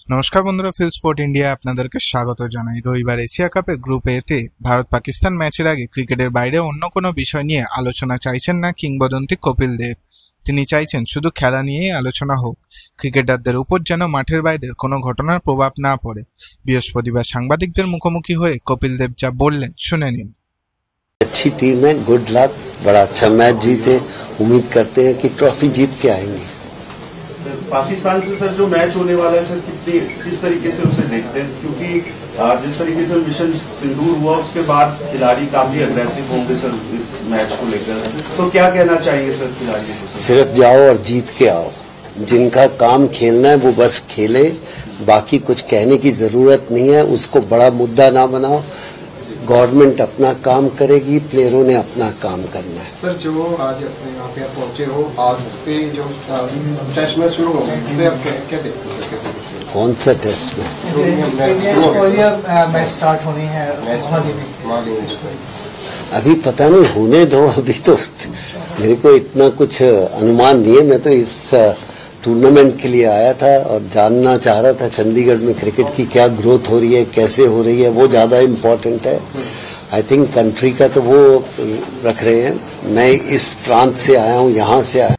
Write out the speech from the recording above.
নমস্কার বন্ধুরা, feel sport India আপনাদেরকে স্বাগত জানাই। রবিবার এশিয়া কাপে গ্রুপ এতে ভারত পাকিস্তান ম্যাচের আগে ক্রিকেটের বাইরে অন্য কোনো বিষয় নিয়ে আলোচনা চাইছেন না কিংবদন্তি কপিল দেব। তিনি চাইছেন শুধু খেলা নিয়েই আলোচনা হোক, ক্রিকেটারদের উপর যেন মাঠের বাইরের কোনো ঘটনার প্রভাব না পড়ে। বৃহস্পতিবার সাংবাদিকদের মুখোমুখি হয়ে কপিল দেব যা বললেন শুনে নিন। अच्छी टीम है, गुड लक, बड़ा अच्छा मैच जीते। उम्मीद करते हैं कि ट्रॉफी जीत के आएंगे। पाकिस्तान से सर जो मैच होने वाला है सर, किस तरीके से उसे देखते हैं, क्योंकि जिस तरीके से मिशन सिंदूर हुआ उसके बाद खिलाड़ी काफी अग्रेसिव होंगे सर इस मैच को लेकर, तो क्या कहना चाहेंगे सर खिलाड़ियों को? सिर्फ जाओ और जीत के आओ। जिनका काम खेलना है वो बस खेले, बाकी कुछ कहने की जरूरत नहीं है। उसको बड़ा मुद्दा ना बनाओ। गवर्नमेंट अपना काम करेगी, प्लेयरों ने अपना काम करना है। सर, जो आज अपने यहाँ पे पहुंचे हो, आज पे जो टेस्ट मैच शुरू हो गए, उसे आप क्या देखते हैं? कैसे कौन सा टेस्ट मैच? मैच स्टार्ट होनी है। अभी पता नहीं, होने दो। अभी तो मेरे को इतना कुछ अनुमान नहीं है। मैं तो इस टूर्नामेंट के लिए आया था और जानना चाह रहा था चंडीगढ़ में क्रिकेट की क्या ग्रोथ हो रही है, कैसे हो रही है, वो ज्यादा इम्पोर्टेंट है। आई थिंक कंट्री का तो वो रख रहे हैं। मैं इस प्रांत से आया हूँ, यहाँ से आया।